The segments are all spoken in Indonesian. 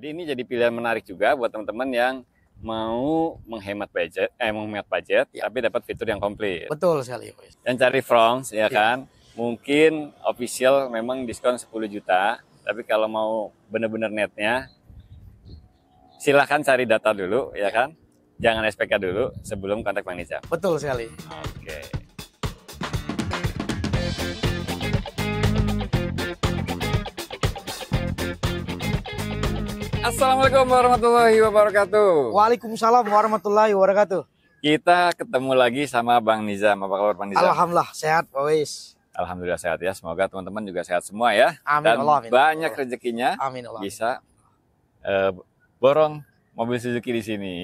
Jadi ini jadi pilihan menarik juga buat teman-teman yang mau menghemat budget, Ya. tapi dapat fitur yang komplit. Betul sekali, Bos. Dan cari France, ya kan? Mungkin official memang diskon 10 juta, tapi kalau mau bener-bener netnya, silahkan cari data dulu, ya kan? Jangan SPK dulu sebelum kontak Bang Nizam. Betul sekali. Oke. Assalamualaikum warahmatullahi wabarakatuh. Waalaikumsalam warahmatullahi wabarakatuh. Kita ketemu lagi sama Bang Nizam. Apa kabar Bang Nizam? Alhamdulillah sehat, Bos. Alhamdulillah sehat ya. Semoga teman-teman juga sehat semua ya. Amin, Dan Allah, amin. banyak Allah. rezekinya Amin Allah. bisa borong mobil Suzuki di sini.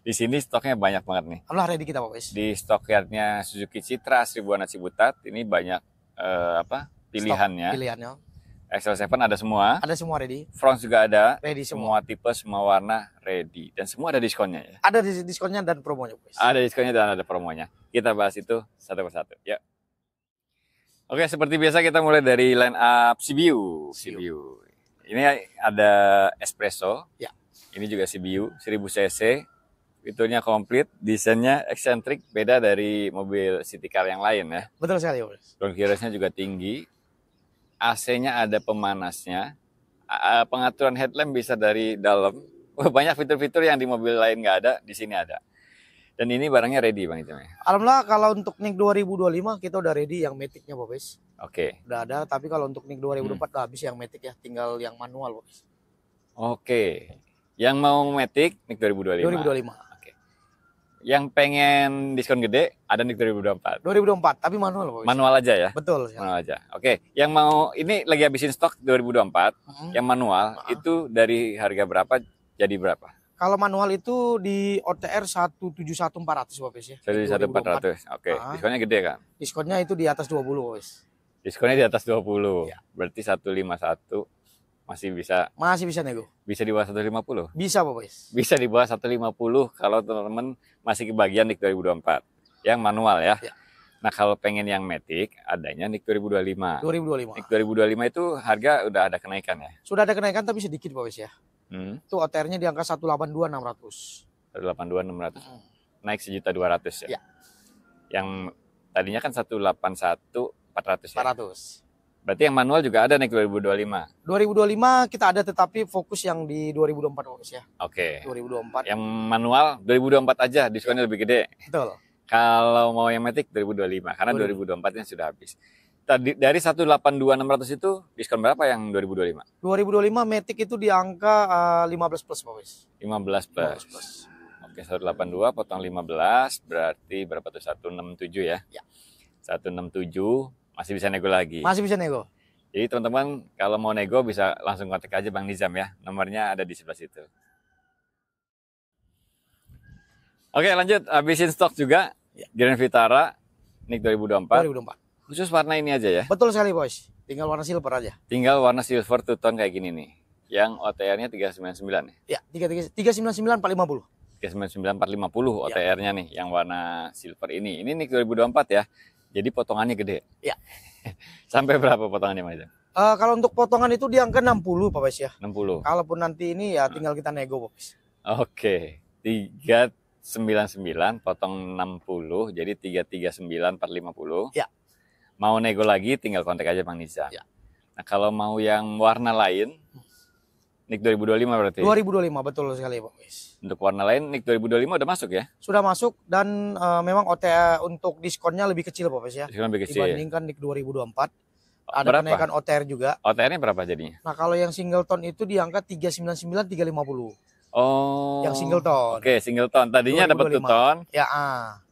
Di sini stoknya banyak banget nih. Alhamdulillah ready kita, Bos. Di stockyardnya Suzuki Citra 1000-an Ciputat ini banyak pilihannya. Pilihannya. XL7 ada semua. Ada semua ready. France juga ada. Ready semua. Semua tipe, semua warna ready. Dan semua ada diskonnya ya. Ada diskonnya dan promonya, Bos. Ada diskonnya dan ada promonya. Kita bahas itu satu persatu. Ya. Oke, seperti biasa kita mulai dari line up CBU. Ini ada Espresso. Ya. Ini juga CBU 1000 cc. Fiturnya komplit, desainnya eksentrik, beda dari mobil city car yang lain ya. Betul sekali, Bos. Ground clearance-nya juga tinggi. AC-nya ada pemanasnya. Pengaturan headlamp bisa dari dalam. Banyak fitur-fitur yang di mobil lain nggak ada, di sini ada. Dan ini barangnya ready Bang Icam ya. Alhamdulillah kalau untuk NIK 2025 kita udah ready yang Matic-nya, Bos. Oke. Udah ada, tapi kalau untuk NIK 2024 udah habis yang Matic ya, tinggal yang manual, Bos. Oke. Yang mau Matic NIK 2025. 2025. Oke. Yang pengen diskon gede ada NIK 2024. 2024, tapi manual, Bos. Manual aja ya. Betul. Manual aja. Oke. Yang mau ini lagi habisin stok 2024. Yang manual itu dari harga berapa jadi berapa? Kalau manual itu di OTR 171.400, Bos ya. 1.400. Oke. Diskonnya gede kan? Diskonnya itu di atas 20, Bos. Diskonnya di atas 20. Ya. Berarti 151 masih bisa nego. Bisa di bawah 150. Bisa, Bos. Bisa di bawah 150 kalau teman-teman masih kebagian NIK 2024. Yang manual ya. Nah, kalau pengen yang Matic adanya NIK 2025. 2025. NIK 2025 itu harga udah ada kenaikan ya? Sudah ada kenaikan tapi sedikit, Bos ya. Itu OTR-nya di angka 182.600. 182.600. Naik 1.200.000 ya. Ya. Yang tadinya kan 181.400 ya. 400. Berarti yang manual juga ada NIK 2025. 2025 kita ada, tetapi fokus yang di 2024, Bos ya. Oke. 2024. Yang manual 2024 aja, diskonnya lebih gede. Betul. Kalau mau yang Matic 2025 karena 2024-nya sudah habis. Tadi dari 182.600 itu diskon berapa yang 2025? 2025 Matic itu di angka 15 plus, Bos. 15 plus. 15 plus. Oke, 182 potong 15 berarti berapa tuh? 167 ya? Ya. 167 masih bisa nego lagi. Masih bisa nego. Jadi teman-teman kalau mau nego bisa langsung kontak aja Bang Nizam ya. Nomornya ada di sebelah situ. Oke, lanjut. Habisin stok juga. Grand Vitara NIK 2024. 2024. Khusus warna ini aja ya? Betul sekali, Bos. Tinggal warna silver aja. Tinggal warna silver two tone kayak gini nih. Yang OTR-nya 399 ya? Ya, 399 450. 399 450 OTR-nya nih yang warna silver ini. Ini NIK 2024 ya. Jadi potongannya gede. Ya. Sampai berapa potongannya, Mas? Kalau untuk potongan itu di angka 60, Pak Bos ya. 60. Kalaupun nanti ini ya tinggal kita nego, Bos. Oke. 399 potong 60 jadi 339 450. Ya. Mau nego lagi tinggal kontak aja Bang Nizam. Ya. Nah, kalau mau yang warna lain NIK 2025 berarti. 2025 betul sekali, Pak Bos. Untuk warna lain NIK 2025 udah masuk ya? Sudah masuk dan memang OTR untuk diskonnya lebih kecil, Pak Bos ya. Diskon lebih kecil. Dibandingkan NIK 2024. Ada berapa? kenaikan OTR juga. OTR-nya berapa jadinya? Nah, kalau yang single tone itu di angka 399 350. Oh. Yang single tone. Oke, single tone. Tadinya dapat two tone. Ya,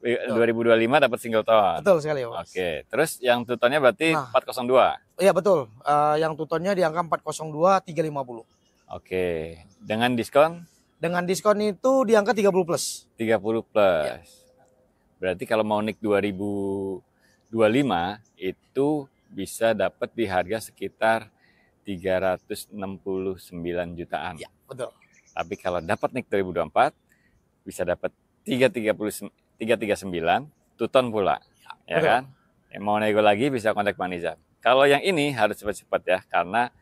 2025 dapat single tone. Betul sekali, Bos. Oke, terus yang two tone-nya berarti 402. Iya, betul. Yang two tone-nya di angka 402 350. Oke. Dengan diskon? Dengan diskon itu di angka 30 plus. 30 plus. Ya. Berarti kalau mau NIK 2025 itu bisa dapat di harga sekitar 369 jutaan. Ya, betul. Tapi kalau dapat NIK 2024 bisa dapat 339 two ton pula. Ya kan? Yang mau nego lagi bisa kontak Bang Nizam. Kalau yang ini harus cepat-cepat ya karena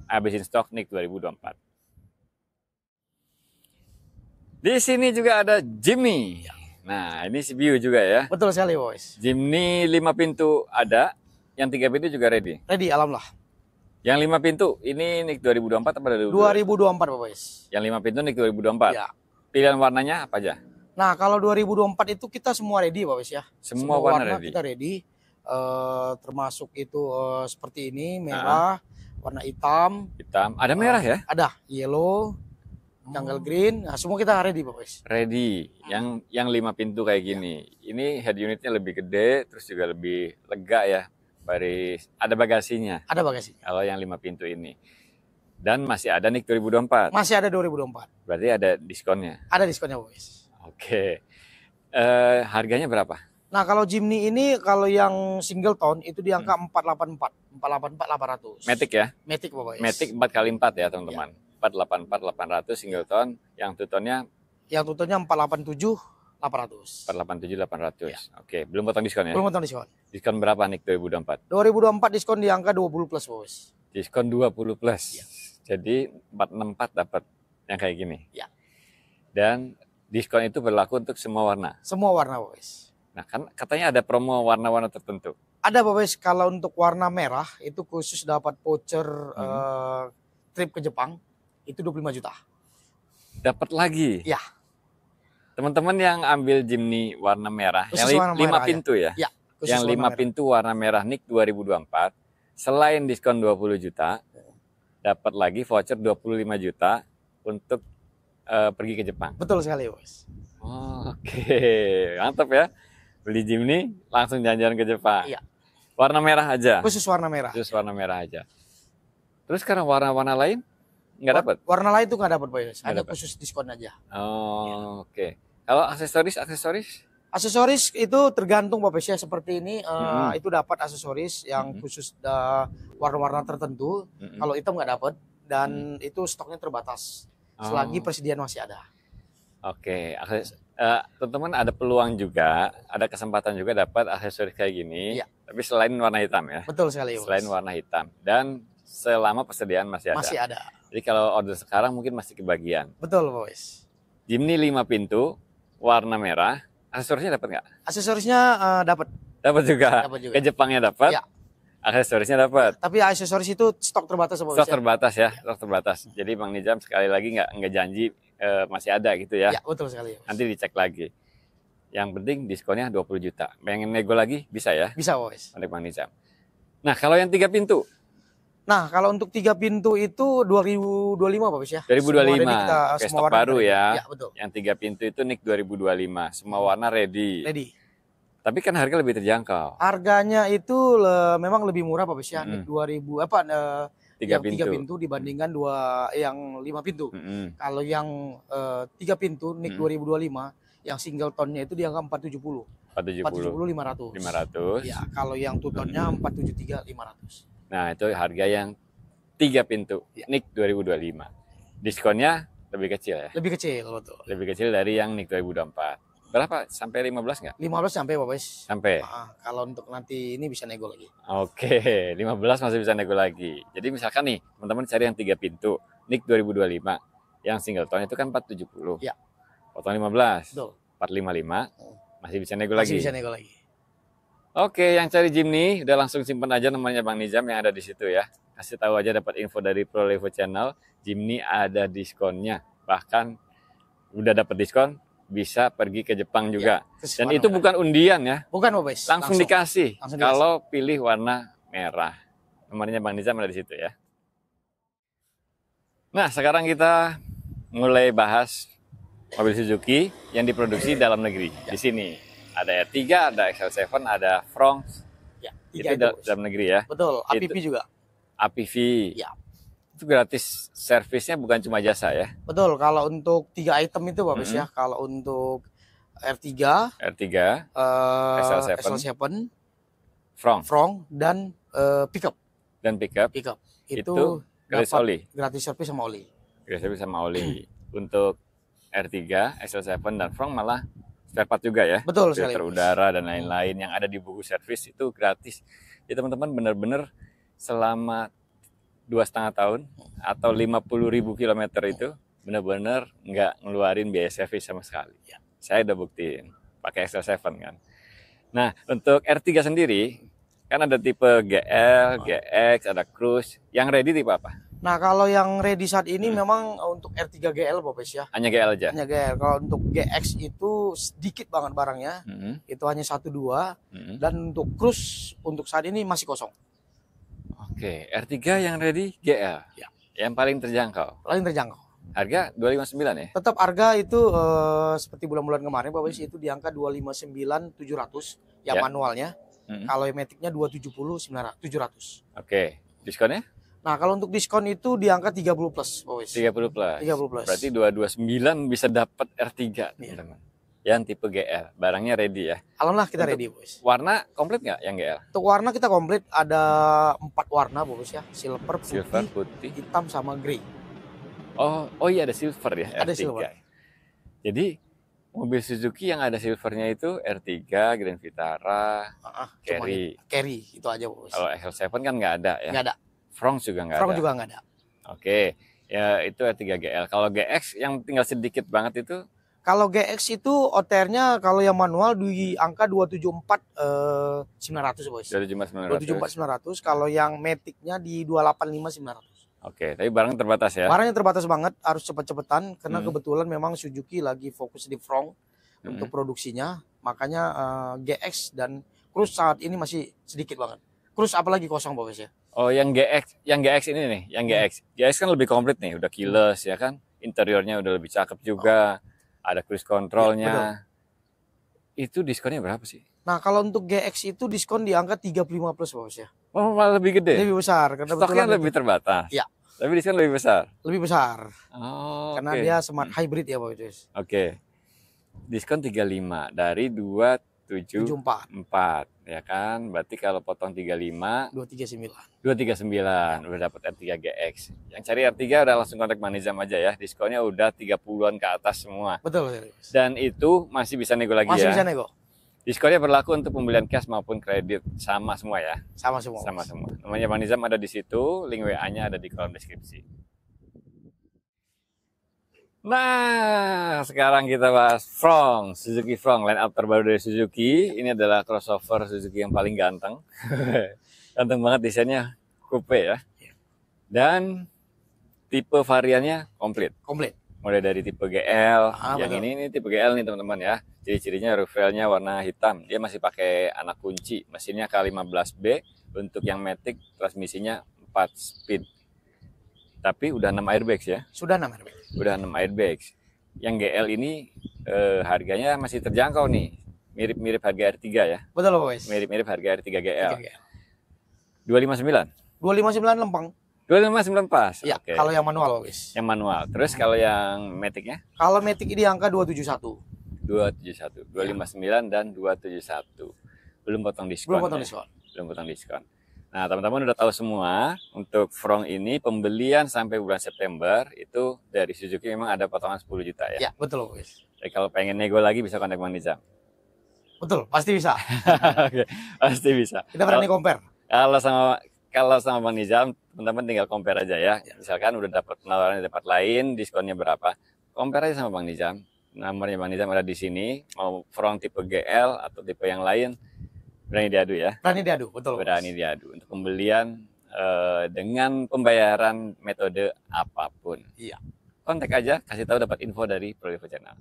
habisin stok NIK 2024. Di sini juga ada Jimny. Nah, ini CBU juga ya. Betul sekali, boys. Jimny 5 pintu ada, yang 3 pintu juga ready. Ready, alhamdulillah. Yang 5 pintu ini NIK 2024 apa 2024, boys. Yang 5 pintu NIK 2024. Ya. Pilihan warnanya apa aja? Nah, kalau 2024 itu kita semua ready, boys ya. Semua warna ready. Kita ready. Termasuk itu seperti ini, merah, warna hitam. Hitam. Ada merah ya? Ada yellow, jungle green. Nah, semua kita ready, boys. Ready. Yang 5 pintu kayak gini. Ini head unitnya lebih gede, terus juga lebih lega ya. Baris. Ada bagasinya. Ada bagasi. Kalau yang 5 pintu ini. Dan masih ada NIK 2024. Masih ada 2024. Berarti ada diskonnya. Ada diskonnya, boys. Oke. Harganya berapa? Nah, kalau Jimny ini kalau yang single tone itu di angka 484, 800. Matic ya? Matic, boys. Matic 4x4 ya, teman-teman. 484 800 single tone, yang two tone-nya yang tuturnya 487 800. 487 800. Ya. Oke, belum potong diskon ya? Belum potong diskon. Diskon berapa nih 2024? 2024 diskon di angka 20 plus, bos. Diskon 20 plus. Ya. Jadi 464 dapat yang kayak gini. Ya. Dan diskon itu berlaku untuk semua warna. Semua warna, bos. Nah, kan katanya ada promo warna-warna tertentu. Ada, bos. Kalau untuk warna merah itu khusus dapat voucher trip ke Jepang itu 25 juta. Dapat lagi. Ya. Teman-teman yang ambil Jimny warna merah, Khusus yang warna 5 merah, pintu ya. Ya, Yang 5 pintu warna merah NIK 2024, selain diskon 20 juta, dapat lagi voucher 25 juta untuk pergi ke Jepang. Betul sekali, bos. Oke, mantap ya. Beli Jimny langsung jalan-jalan ke Jepang. Iya. Warna merah aja. Khusus warna merah. Khusus warna merah aja. Terus sekarang warna-warna lain nggak dapat? Warna lain tuh nggak dapat, bos. Hanya dapet. khusus diskon aja. Oke. Kalau aksesoris? Aksesoris itu tergantung, Bapak ya, seperti ini itu dapat aksesoris yang khusus warna-warna tertentu. Kalau hitam nggak dapat dan itu stoknya terbatas. Selagi persediaan masih ada. Oke, teman-teman ada peluang juga, ada kesempatan juga dapat aksesoris kayak gini. Iya. Tapi selain warna hitam ya. Betul sekali, bos. Selain warna hitam dan selama persediaan masih ada. Masih ada. Jadi kalau order sekarang mungkin masih kebagian. Betul, bos. Jimny 5 pintu warna merah. Aksesorisnya dapat nggak? Aksesorisnya dapat. Dapat juga. Dapat juga. Ke Jepangnya dapat. Ya. Aksesorisnya dapat. Tapi aksesoris itu stok terbatas, Bos. Stok terbatas ya, stok terbatas. Jadi Bang Nizam sekali lagi nggak janji masih ada gitu ya. Ya, betul sekali, bos. Nanti dicek lagi. Yang penting diskonnya 20 juta. Pengen nego lagi bisa ya? Bisa, bos. Untuk Bang Nizam. Nah, kalau yang 3 pintu? Nah, kalau untuk 3 pintu itu 2025, Bos ya. 2025. Oke, semua stok baru ya. Ya, betul. Yang 3 pintu itu NIK 2025. Semua warna ready. Ready. Tapi kan harga lebih terjangkau. Harganya itu memang lebih murah, Bos ya. NIK 2000 3 yang pintu. 3 pintu dibandingkan yang 5 pintu. Kalau yang 3 pintu NIK 2025 yang single tone-nya itu di angka 470. 470 500. 500. Ya, kalau yang two tone-nya 473 500. Nah, itu harga yang 3 pintu. Ya. NIK 2025. Diskonnya lebih kecil ya. Lebih kecil, betul. Lebih kecil dari yang NIK 2024. Berapa? Sampai 15 nggak? 15 sampai, Bos. Sampai. Kalau untuk nanti ini bisa nego lagi. Oke, 15 masih bisa nego lagi. Jadi misalkan nih, teman-teman cari yang 3 pintu, NIK 2025. Yang single tone itu kan 470. Ya. Potong 15. Betul. 455. Masih bisa nego Masih lagi. bisa nego lagi. Oke, yang cari Jimny udah langsung simpan aja nomornya Bang Nizam yang ada di situ ya. Kasih tahu aja dapat info dari Pro Levo Channel, Jimny ada diskonnya. Bahkan udah dapat diskon, bisa pergi ke Jepang juga. Ya, dan itu bukan undian ya. Bukan, Bos. Langsung dikasih. Langsung kalau pilih warna merah. Nomornya Bang Nizam ada di situ ya. Nah, sekarang kita mulai bahas mobil Suzuki yang diproduksi dalam negeri. Di sini ada R3, ada XL7, ada Fronx. Ya, itu dalam negeri ya. Betul, APV juga. APV. Ya. Itu gratis servisnya, bukan cuma jasa ya. Betul, kalau untuk 3 item itu Bos ya. Kalau untuk R3, XL7, Fronx dan pickup. Dan pickup. Itu gratis oli. Gratis servis sama oli. Gratis servis sama oli. Untuk R3, XL7 dan Fronx malah spare part juga ya. Betul sekali. Filter udara dan lain-lain yang ada di buku servis itu gratis. Jadi teman-teman benar-benar selama 2,5 tahun atau 50.000 kilometer itu benar-benar nggak ngeluarin biaya servis sama sekali. Ya. Saya udah buktiin pakai XL7 kan. Nah, untuk R3 sendiri kan ada tipe GL, GX, ada Cruise. Yang ready tipe apa? Nah, kalau yang ready saat ini memang untuk R3 GL Bobes ya. Hanya GL aja. Hanya GL. Kalau untuk GX itu sedikit banget barangnya. Itu hanya 1-2 dan untuk Cruise untuk saat ini masih kosong. Oke, R3 yang ready GL. Ya. Yang paling terjangkau. Paling terjangkau. Harga 259 ya? Tetap harga itu seperti bulan-bulan kemarin Pak Wis, itu di angka 259.700 yang Ya. manualnya. Kalau yang maticnya 270.700. Oke, diskonnya? Nah, kalau untuk diskon itu di angka 30 plus Pak Wis. 30 plus. 30 plus. Berarti 229 bisa dapat R3 teman-teman. Yang tipe GL, barangnya ready ya. Alhamdulillah kita ready Pak Wis. Warna komplit nggak yang GL? Untuk warna kita komplit, ada 4 warna Pak Wis ya. Silver, Putih, hitam sama grey. Oh iya ada silver ya, Ada R3. silver. Jadi mobil Suzuki yang ada silvernya itu R3, Grand Vitara, Carry. Carry itu aja Pak Wis. Kalau XL7 kan nggak ada ya. Nggak ada. Front juga nggak Front ada. juga nggak ada. Oke, ya itu R3 GL. Kalau GX yang tinggal sedikit banget itu Kalau GX itu OTR-nya kalau yang manual di angka 274.900 Bos. dari jumlah 900. 274.900. Kalau yang Matic-nya di 285.900. Oke, tapi barang terbatas ya. Barangnya terbatas banget, harus cepet-cepetan karena kebetulan memang Suzuki lagi fokus di front untuk produksinya. Makanya GX dan Cruise saat ini masih sedikit banget. Cruise apalagi kosong Bos ya. Oh, yang GX ini nih, yang GX. GX kan lebih komplit nih, udah keyless ya kan. Interiornya udah lebih cakep juga. Ada cruise controlnya. Itu diskonnya berapa sih? Nah, kalau untuk GX itu diskon di angka 35 plus Bos ya. Oh, malah lebih gede. Lebih besar karena Stoknya lebih terbatas. Ya. Tapi diskon lebih besar. Lebih besar. Oh, karena dia smart hybrid ya Pak Bos. Oke. Diskon 35 dari 274 ya kan. Berarti kalau potong 35 239 udah dapat R3 GX. Yang cari R3 udah langsung kontak Manizam aja ya. Diskonnya udah 30-an ke atas semua. Betul. Dan itu masih bisa nego lagi masih ya. Masih bisa nego. Diskonnya berlaku untuk pembelian cash maupun kredit, sama semua ya. Sama semua. Namanya Manizam ada di situ, link WA-nya ada di kolom deskripsi. Nah, sekarang kita bahas Suzuki Front, line up terbaru dari Suzuki. Ini adalah crossover Suzuki yang paling ganteng. Ganteng banget desainnya, coupe ya. Dan tipe variannya komplit. Mulai dari tipe GL, yang betul. ini tipe GL nih teman-teman ya. Ciri-cirinya roof railnya warna hitam. Dia masih pakai anak kunci. Mesinnya K15B. Untuk yang Matic transmisinya 4 speed. Tapi udah 6 airbags ya. Sudah 6 airbags. Udah 6 airbags. Yang GL ini harganya masih terjangkau nih. Mirip-mirip harga R3 ya. Betul Bos. Mirip-mirip harga R3 GL. 259. 259 lempeng. 259 pas. Ya, Oke. kalau yang manual Bos. Yang manual. Terus kalau yang Matic-nya? Kalau Matic ini angka 271. 259 dan 271. Belum potong diskon. Belum potong diskon. Nah, teman-teman udah tahu semua, untuk Front ini pembelian sampai bulan September itu dari Suzuki memang ada potongan 10 juta ya. Ya, betul Bos. Jadi kalau pengen nego lagi bisa kontak Manizam. Betul, pasti bisa. Oke, pasti bisa. Kita berani compare. Kalau sama Manizam, teman-teman tinggal compare aja ya. Misalkan udah dapat penawaran di tempat lain, diskonnya berapa? Compare aja sama Bang Nizam. Nomornya Bang Nizam ada di sini. Mau Front tipe GL atau tipe yang lain, berani diadu ya. Berani diadu, betul. Berani diadu untuk pembelian dengan pembayaran metode apapun. Iya. Kontak aja, kasih tahu dapat info dari Prolivo Channel.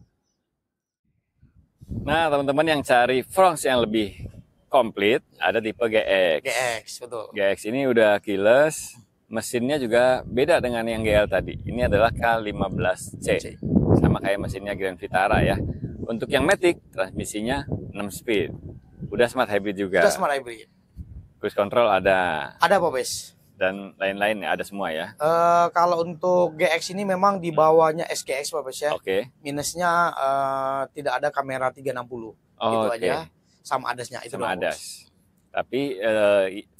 Nah, teman-teman yang cari Front yang lebih komplit, ada tipe GX. GX, betul. GX ini udah keyless, mesinnya juga beda dengan yang GL tadi. Ini adalah K15C. Sama kayak mesinnya Grand Vitara ya. Untuk yang Matic, transmisinya 6 speed. Udah smart hybrid juga. Udah smart hybrid. Cruise control ada. Ada Pak Bes. Dan lain-lain ya, ada semua ya. Kalau untuk GX ini memang di bawahnya SGX Pak Bes ya. Oke. Minusnya tidak ada kamera 360. Itu aja. Sama ADAS-nya itu sama ADAS. Tapi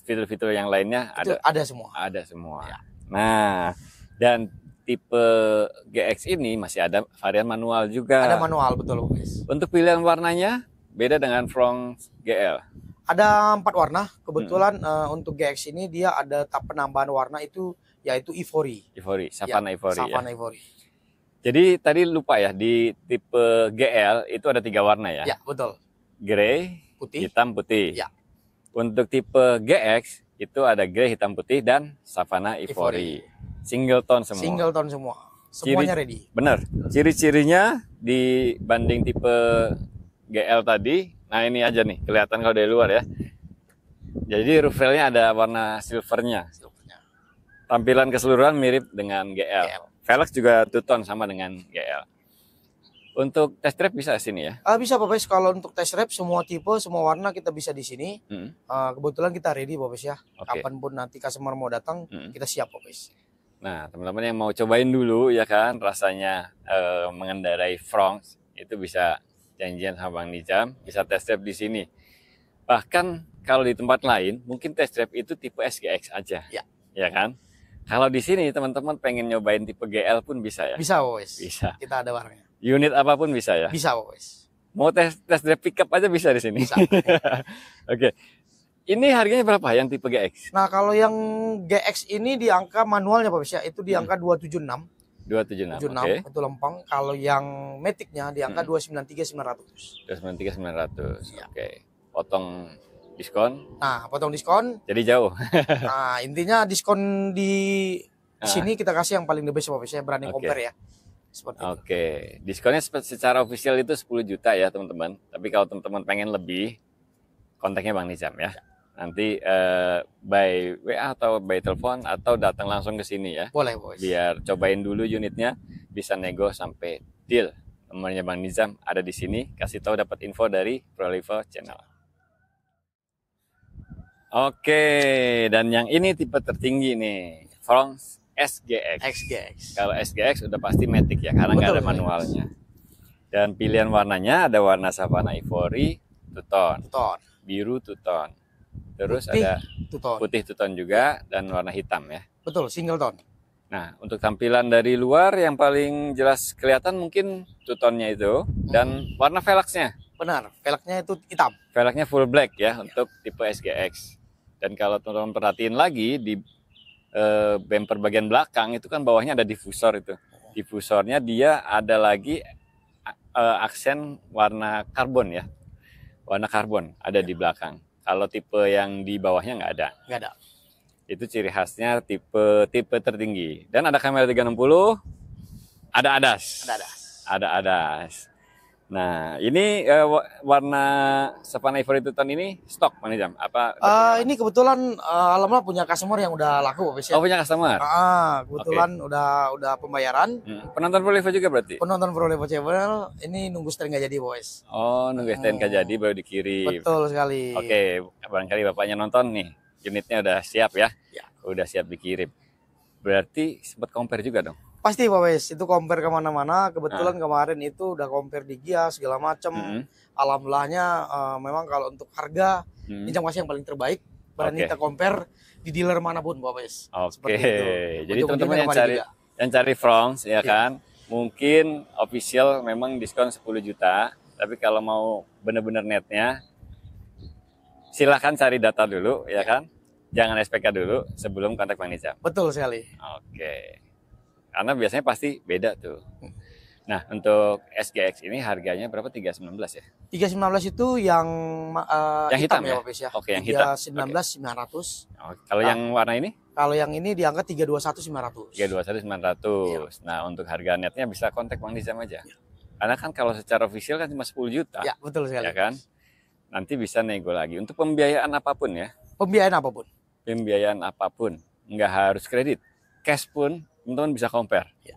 fitur-fitur yang lainnya itu ada semua. Ada semua. Ya. Nah, dan tipe GX ini masih ada varian manual juga. Ada manual, betul Bes. Untuk pilihan warnanya beda dengan Front GL. Ada 4 warna. Kebetulan untuk GX ini dia ada penambahan warna itu yaitu Ivory. Savana Ivory. Savana Ivory. Jadi tadi lupa ya, di tipe GL itu ada 3 warna ya? Ya, betul. Grey, Putih. hitam, putih. Ya. Untuk tipe GX itu ada grey, hitam, putih, dan Savannah Ivory. Single tone semua. Single tone semua. Semuanya ready. Bener. Ciri-cirinya dibanding tipe GL tadi, nah ini aja nih, kelihatan kalau dari luar ya. Jadi roof railnya ada warna silvernya. Tampilan keseluruhan mirip dengan GL. Velg juga two tone sama dengan GL. Untuk test drive bisa sini ya? Bisa Pak Pes, kalau untuk test drive semua tipe, semua warna kita bisa di sini. Kebetulan kita ready Pak Pes ya. Kapanpun nanti customer mau datang, kita siap Pak Pes. Nah, teman-teman yang mau cobain dulu ya kan, rasanya mengendarai Fronx itu bisa janjian sama Bang Nizam, bisa test drive di sini. Bahkan kalau di tempat lain, mungkin test drive itu tipe SGX aja, ya kan? Kalau di sini teman-teman pengen nyobain tipe GL pun bisa ya? Bisa Pak Pes. Bisa. Kita ada warnanya. Unit apapun bisa ya? Bisa Pak Pes. Mau test drive pickup aja bisa di sini. Bisa. Oke. Ini harganya berapa yang tipe GX? Nah, kalau yang GX ini di angka manualnya Pak Pes ya, itu di angka 276. 276. 76 itu lempeng. Kalau yang Matic-nya di angka 293.900. 293.900. Ya. Oke. Potong diskon. Nah, potong diskon. Jadi jauh. Nah, intinya diskon di sini kita kasih yang paling the best Pak Pes ya, berani compare ya. Seperti Oke, diskonnya secara official itu 10 juta ya teman-teman. Tapi kalau teman-teman pengen lebih, kontaknya Bang Nizam ya. Nanti by WA atau by telepon atau datang langsung ke sini ya. Boleh Bos. Biar cobain dulu unitnya, bisa nego sampai deal. Nomornya Bang Nizam ada di sini. Kasih tahu dapat info dari Prolivo Channel. Oke, dan yang ini tipe tertinggi nih, Fronx SGX. Kalau SGX udah pasti Matic ya, karena nggak ada manualnya. Dan pilihan warnanya ada warna Savannah Ivory, two tone, biru two tone, terus putih, ada putih two tone juga, dan warna hitam ya. Betul, single tone. Nah, untuk tampilan dari luar yang paling jelas kelihatan mungkin two tone-nya itu, dan warna velgsnya. Benar, velgnya itu hitam. Velgnya full black ya, untuk tipe SGX. Dan kalau teman-teman perhatiin lagi di bumper bagian belakang itu kan bawahnya ada diffusor itu. Diffusornya dia ada lagi aksen warna karbon ya. Warna karbon ada di belakang. Kalau tipe yang di bawahnya nggak ada. Nggak ada. Itu ciri khasnya tipe tertinggi. Dan ada kamera 360, ada ADAS. Ada ADAS. Nah, ini warna Savannah Ivory two tone ini stok Bang Nizam? Apa? Ini kebetulan alhamdulillah punya customer yang udah laku Pak Pes ya. Oh, punya customer? Kebetulan udah pembayaran. Penonton Prolivo juga berarti? Penonton Prolivo Channel, ini nunggu STNK jadi Bos. Oh, nunggu STNK jadi baru dikirim. Betul sekali. Oke, barangkali bapaknya nonton nih, unitnya udah siap ya? Ya. Udah siap dikirim. Berarti sempat compare juga dong? Pasti Pak Pes, itu compare kemana-mana. Kebetulan kemarin itu udah compare di Gia segala macam. Alhamdulillahnya memang kalau untuk harga Nizam kasih yang paling terbaik. Berani kita compare di dealer manapun Pak Pes. Oke, jadi teman-teman yang cari Fronx ya kan, mungkin official memang diskon 10 juta. Tapi kalau mau bener-bener netnya, silahkan cari data dulu ya kan. Jangan SPK dulu sebelum kontak Bang Nizam. Betul sekali. Oke. Karena biasanya pasti beda tuh. Nah, untuk SGX ini harganya berapa? 319 ya? 319 itu yang hitam ya? Pak Pes ya. Oke, yang hitam. 319.900. Kalau yang warna ini? Kalau yang ini di angka 321.900. 321.900. Nah, untuk harga netnya bisa kontak Bang Nizam aja. Karena kan kalau secara official kan cuma 10 juta. Ya, betul sekali. Ya kan? Nanti bisa nego lagi. Untuk pembiayaan apapun ya? Pembiayaan apapun. Pembiayaan apapun. Nggak harus kredit. Cash pun teman-teman bisa compare. Ya.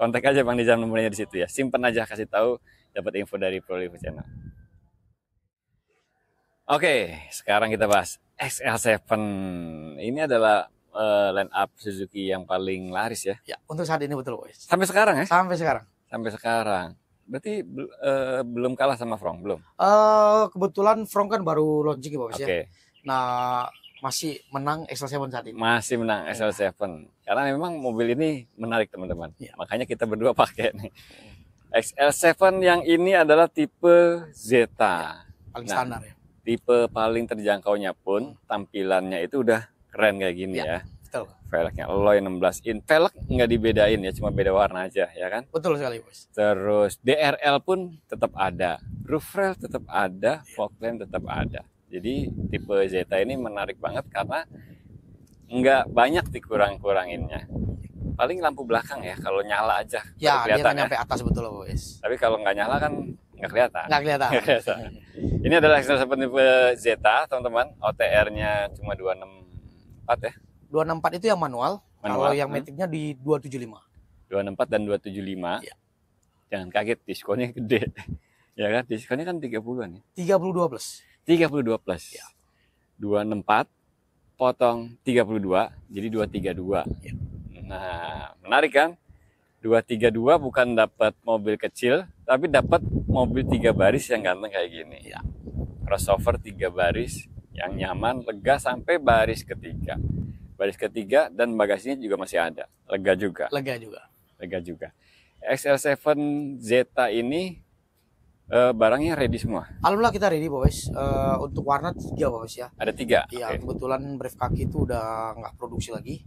Kontak aja Bang Nizam, nomornya di situ ya. Simpen aja, kasih tahu, dapat info dari Prolivo Channel. Oke, sekarang kita bahas XL7. Ini adalah line up Suzuki yang paling laris ya. Ya, untuk saat ini betul, Boys. Sampai sekarang ya? Sampai sekarang. Sampai sekarang. Berarti belum kalah sama Fronx, belum? Kebetulan Fronx kan baru launching ya, Boys ya. Nah, masih menang XL7 saat ini. Masih menang XL7. Karena memang mobil ini menarik teman-teman. Ya. Makanya kita berdua pakai nih. XL7 yang ini adalah tipe Zeta. Ya, paling standar ya. Tipe paling terjangkaunya pun tampilannya itu udah keren kayak gini ya. Betul. Velgnya alloy 16 in. Velg nggak dibedain ya, cuma beda warna aja ya kan. Betul sekali bos. Terus DRL pun tetap ada, roof rail tetap ada, fog lamp tetap ada. Jadi tipe Zeta ini menarik banget karena nggak banyak dikurang-kuranginnya. Paling lampu belakang ya, kalau nyala aja Ya, dia kelihatan nggak nyampe atas betul bos. Tapi kalau nggak nyala kan nggak kelihatan. Nggak kelihatan. Nggak kelihatan. Ini adalah XL7 tipe Zeta, teman-teman. OTR-nya cuma 264 ya. 264 itu yang manual. Kalau yang maticnya di 275. 264 dan 275. Ya. Jangan kaget, diskonnya gede. Ya kan, diskonnya kan 30-an ya. 32 plus. 32 plus. Ya. 264 potong 32 jadi 232. Ya. Nah, menarik kan? 232 bukan dapat mobil kecil, tapi dapat mobil 3 baris yang ganteng kayak gini. Ya. Crossover 3 baris yang nyaman, lega sampai baris ketiga. Baris ketiga dan bagasinya juga masih ada. Lega juga. Lega juga. Lega juga. XL7 Zeta ini barangnya ready semua. Alhamdulillah kita ready bos. Untuk warna 3 bos ya. Ada 3. Iya, Okay. kebetulan brief kaki itu udah nggak produksi lagi.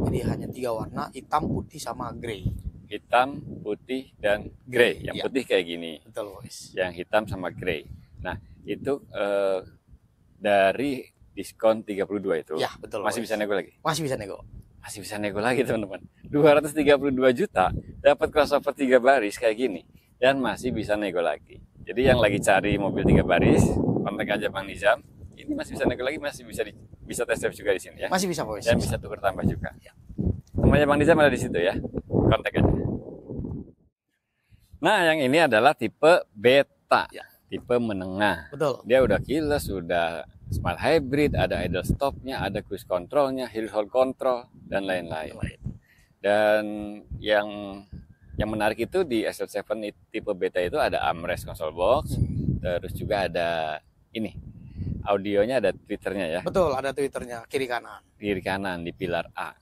Jadi hanya 3 warna, hitam, putih, sama grey. Hitam, putih, dan grey. Yang Ya. putih kayak gini. Betul bos. Yang hitam sama grey. Nah, itu dari diskon 32 itu. Ya, betul. Masih bos. bisa nego lagi? Masih bisa nego. Masih bisa nego lagi, teman-teman. 232 juta dapat crossover 3 baris kayak gini dan masih bisa nego lagi. Jadi yang lagi cari mobil 3 baris, kontak aja Bang Nizam. Ini masih bisa nego lagi, masih bisa test drive juga di sini ya. Masih bisa bos. Dan bisa tukar tambah juga. Ya. Namanya Bang Nizam ada di situ ya. Kontak aja. Nah, yang ini adalah tipe beta. Ya. Tipe menengah. Betul. Dia udah keyless, sudah smart hybrid, ada idle stopnya, ada cruise controlnya, hill hold control, dan lain-lain. Dan yang menarik itu di XL7 tipe beta itu ada armrest console box, terus juga ada ini audionya, ada tweeternya ya, Betul, ada Twitternya kiri kanan. kiri kanan di pilar A.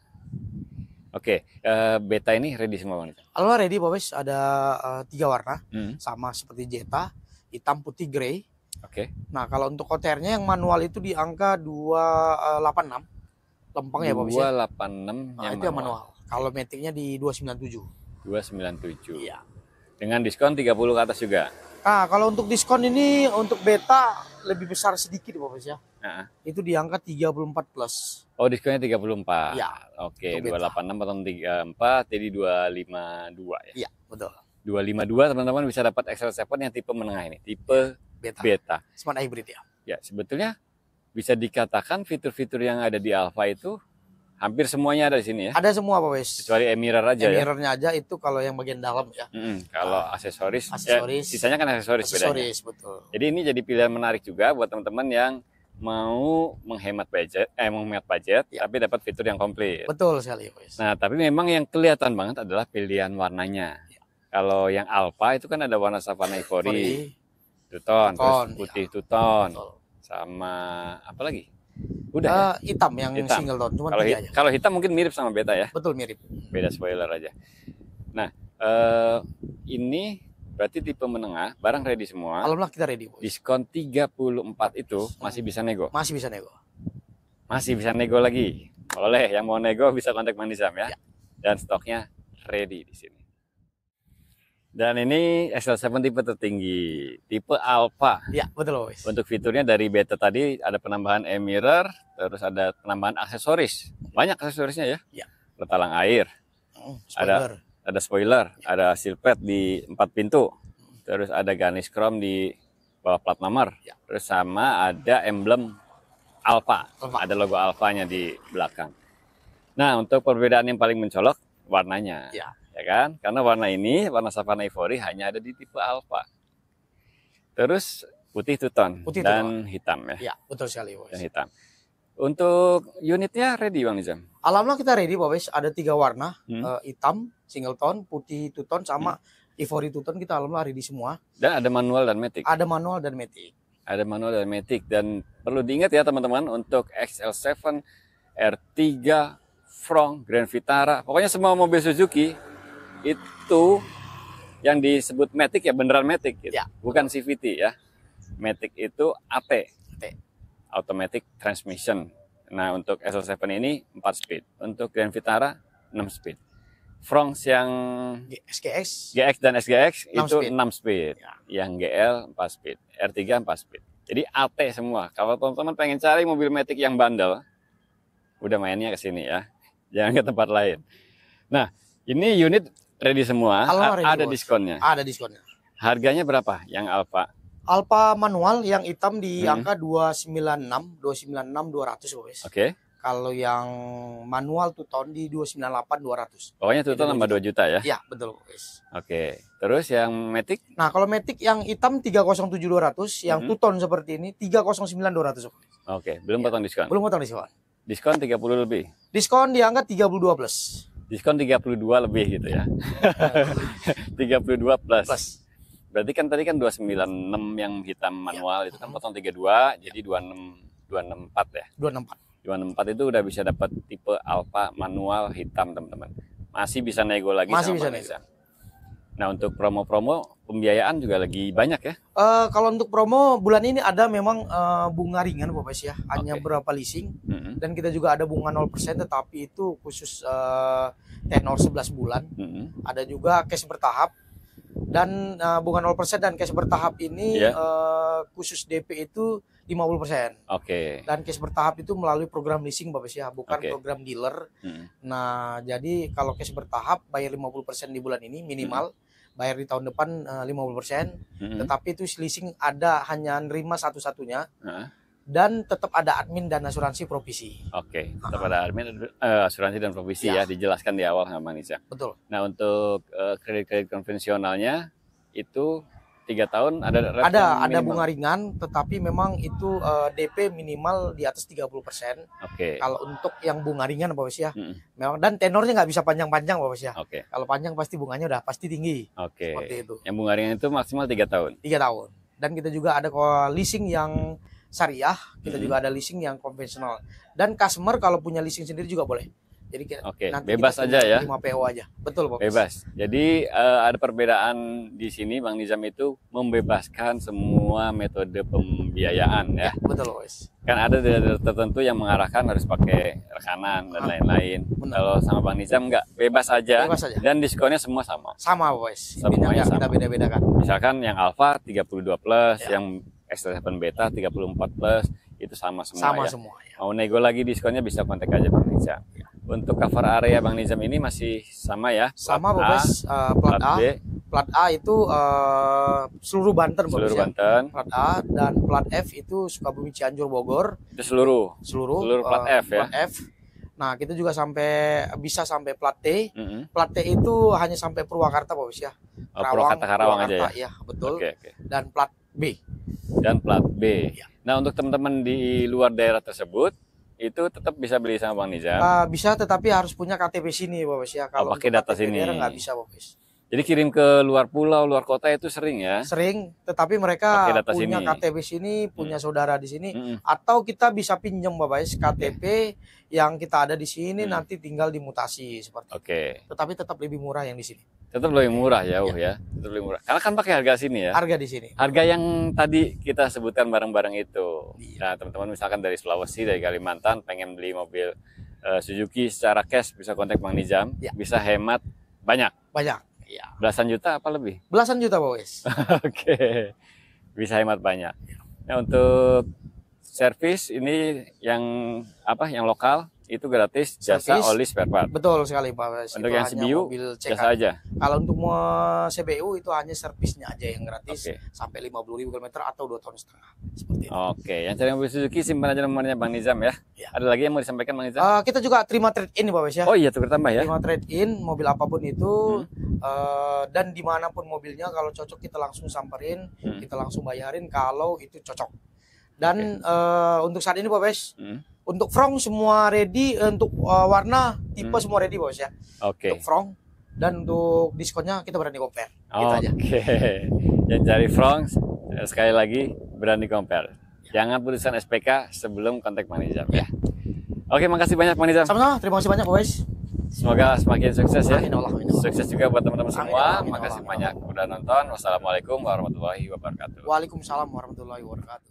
Oke, beta ini ready semua Bang. Alhamdulillah ready bos. Ada 3 warna, Hmm, sama seperti Jetta, hitam, putih, grey. Oke. Nah kalau untuk OTR-nya yang manual itu di angka 286 lempeng ya bos ya. 286 Nah, itu yang manual. Kalau metiknya di 297. 297. Iya. Dengan diskon 30 ke atas juga. Nah, kalau untuk diskon ini untuk beta lebih besar sedikit bos ya. Nah, Itu di angka 34 plus. oh, diskonnya 34. Ya, Oke, untuk beta. 286 potong 34 jadi 252 ya. Iya, betul. 252 teman-teman bisa dapat XL7 yang tipe menengah ini, tipe Beta. beta. Smart hybrid ya. Ya, sebetulnya bisa dikatakan fitur-fitur yang ada di Alfa itu hampir semuanya ada di sini ya. Ada semua bos. Kecuali mirror aja ya. Mirrornya aja itu kalau yang bagian dalam ya. Kalau aksesoris, aksesoris. ya, sisanya kan aksesoris bedanya. Aksesoris betul. Jadi ini jadi pilihan menarik juga buat teman-teman yang mau menghemat budget, Ya. tapi dapat fitur yang komplit. Betul sekali bos. Nah, tapi memang yang kelihatan banget adalah pilihan warnanya. Ya. Kalau yang Alfa itu kan ada warna Savana Ivory, Sorry. two-tone, terus Two-tone, putih ya. two-tone, Betul. sama apa lagi? Udah ya? Hitam yang Hitam. single tone, cuma Kalau 3 aja. kalau hitam mungkin mirip sama beta ya, Betul mirip. beda spoiler aja. Nah, ini berarti tipe menengah, barang ready semua. Alhamdulillah kita ready bos. Diskon 34 itu masih bisa nego. Masih bisa nego. Masih bisa nego lagi. Boleh, yang mau nego bisa kontak Bang Nizam ya. Ya. Dan stoknya ready di sini. Dan ini XL7 tipe tertinggi, tipe Alpha. Ya betul bos. Untuk fiturnya dari beta tadi ada penambahan e-mirror, terus ada penambahan aksesoris. Banyak aksesorisnya ya. Ya. Petalang air, Spoiler. ada spoiler, ada seal pad di 4 pintu. Terus ada garnish chrome di bawah plat nomor. Ya. Terus sama ada emblem Alpha. Alpha. Ada logo Alphanya di belakang. Nah, untuk perbedaan yang paling mencolok warnanya. Ya. Ya kan? Karena warna ini, warna Savana Ivory hanya ada di tipe Alpha. Terus putih two-tone Putih dan hitam ya. Ya betul sekali bos. Dan hitam. Untuk unitnya ready Bang Nizam? Alhamdulillah kita ready bos. Ada 3 warna, Hmm. hitam, single tone, putih two tone, sama ivory two tone. Kita alhamdulillah ready semua. Dan ada manual dan matic. Ada manual dan matic. Ada manual dan matic. Dan perlu diingat ya teman-teman, untuk XL7, R3, Front, Grand Vitara, pokoknya semua mobil Suzuki itu yang disebut matic ya beneran matic gitu. Ya. Bukan CVT ya. Matic itu AT, AT. automatic transmission. Nah, untuk SL7 ini 4 speed. Untuk Grand Vitara 6 speed. Fronx yang SGX GX dan SGX 6 itu speed. 6 speed. Ya. Yang GL 4 speed. R3 4 speed. Jadi AT semua. Kalau teman-teman pengen cari mobil Matic yang bandel, udah mainnya ke sini ya. Jangan ke tempat lain. Nah, ini unit ready semua. Alfa ready, Ada bos. diskonnya. Ada diskonnya. Harganya berapa yang Alfa? Alfa manual yang hitam di Hmm. angka 296 200 bos. Oke. Kalau yang manual tuh tahun di 298 200. Pokoknya total Itu nambah 2 juta ya. Ya, betul bos. Oke. Terus yang Matic? Nah, kalau Matic yang hitam 307 200, yang two tone seperti ini 309 200. Oke, belum potong diskon. Belum potong diskon. Diskon 30 lebih. Diskon di angka 32 plus. Diskon 32 lebih gitu ya. 32 plus. Plus. Berarti kan tadi kan 296 yang hitam manual itu kan potong 32 jadi 264 ya. 264. 264 itu udah bisa dapat tipe Alfa manual hitam teman-teman. Masih bisa nego lagi Masih sama bisa Bang nego. Nizam. Nah, untuk promo-promo pembiayaan juga lagi banyak ya. Kalau untuk promo bulan ini ada memang bunga ringan Bapak ya, hanya Oke. berapa leasing. Mm-mm. Dan kita juga ada bunga 0% tetapi itu khusus tenor 11 bulan. Mm-mm. Ada juga cash bertahap. Dan bunga 0% dan cash bertahap ini Iya. khusus DP itu 50%. Oke. Dan cash bertahap itu melalui program leasing Bapak ya, bukan Oke. program dealer. Mm-mm. Nah, jadi kalau cash bertahap bayar 50% di bulan ini minimal, bayar di tahun depan 50%. Mm-mm. Tetapi itu leasing ada hanya nerima satu-satunya Heeh. dan tetap ada admin dan asuransi provisi. Oke, tetap ada admin, asuransi dan provisi ya, dijelaskan di awal sama Bang Nizam. Betul. Nah, untuk kredit-kredit konvensionalnya itu 3 tahun ada rate Ada yang minimal? bunga ringan, tetapi memang itu DP minimal di atas 30%. Oke. Kalau untuk yang bunga ringan Bapak ya, Mm-mm. memang dan tenornya nggak bisa panjang-panjang Bapak ya. Oke. Kalau panjang pasti bunganya udah pasti tinggi. Oke. Seperti itu. Yang bunga ringan itu maksimal 3 tahun. 3 tahun. Dan kita juga ada leasing yang syariah, kita Mm-mm. juga ada leasing yang konvensional. Dan customer kalau punya leasing sendiri juga boleh. Jadi Oke, nanti bebas kita aja ya. terima PO aja. Betul, Bapak. Bebas. Jadi ada perbedaan di sini Bang Nizam itu membebaskan semua metode pembiayaan ya. Betul, Bapak. Kan ada daerah tertentu yang mengarahkan harus pakai rekanan dan lain-lain. Benar. Kalau sama Bang Nizam enggak, bebas aja. Bebas aja. Dan diskonnya semua sama. Sama, Bapak. Semuanya Ini kita sama. beda-bedakan. Misalkan yang Alpha 32 plus, Ya. yang X7 Beta 34 plus, itu sama semua Sama ya. semua ya. Mau nego lagi diskonnya bisa kontak aja Bang Nizam. Untuk cover area Bang Nizam ini masih sama ya? Sama, Plat Bapak. A, Plat plat A. B, Plat A itu seluruh Banten, Bapak. seluruh ya. Banten, Plat A dan plat F itu Sukabumi, Cianjur, Bogor. itu seluruh. Seluruh Plat F ya? Plat F. Nah, kita juga bisa sampai plat T. Mm-mm. Plat T itu hanya sampai Purwakarta, Bapak ya. Oh, Purwakarta Karawang aja ya? Iya, betul. Oke, oke. Dan plat B. Dan plat B. Ya. Nah, untuk teman-teman di luar daerah tersebut, itu tetap bisa beli sama Bang Nizam. Bisa, tetapi harus punya KTP sini, Bapak ya. Kalau pakai untuk data KTP sini. daerah nggak bisa, Bapak. Jadi kirim ke luar pulau, luar kota itu sering ya? Sering, tetapi mereka Pakai data punya sini. KTP sini, punya saudara di sini, Mm-mm. atau kita bisa pinjam, Bapak, KTP yang kita ada di sini nanti tinggal dimutasi seperti itu. Oke. Tetapi tetap lebih murah yang di sini. Tetap lebih murah ya, ya. Tetap lebih murah. Karena kan pakai harga sini ya. Harga di sini. Harga yang tadi kita sebutkan bareng-bareng itu. Iya. Nah, teman-teman misalkan dari Sulawesi, dari Kalimantan, pengen beli mobil Suzuki secara cash, bisa kontak Bang Nizam. Ya. Bisa hemat banyak. Banyak. Iya. Belasan juta apa lebih? Belasan juta, Bapak. Oke. Bisa hemat banyak. Nah, untuk servis ini yang Yang lokal itu gratis, jasa Servis. oli spare part. Betul sekali, Pak. Untuk Itu yang hanya CBU, mobil CK. jasa aja. Kalau untuk CBU itu hanya servisnya aja yang gratis Oke. sampai 50.000 km atau 2,5 tahun. Seperti itu. Oke, yang cari mobil Suzuki simpan aja nomornya Bang Nizam ya. Ya. Ada lagi yang mau disampaikan Bang Nizam? Kita juga terima trade in, Bapak ya. Oh iya, tukar tambah ya. Terima trade in mobil apapun itu dan dimanapun mobilnya kalau cocok kita langsung samperin, kita langsung bayarin kalau itu cocok. Dan untuk saat ini, Bapak, untuk front semua ready, untuk warna tipe semua ready, Bapak ya. Oke. Untuk front dan untuk diskonnya kita berani compare. Gitu aja. Oke. Yang cari front sekali lagi berani compare. Jangan putuskan SPK sebelum kontak Bang Nizam ya. Oke, makasih banyak Bang Nizam. Sama-sama, terima kasih banyak, Bapak. Semoga semakin sukses ya. Amin Allah, amin. Sukses juga buat teman-teman Amin, semua. amin, Makasih amin. banyak udah nonton. Wassalamualaikum warahmatullahi wabarakatuh. Waalaikumsalam warahmatullahi wabarakatuh.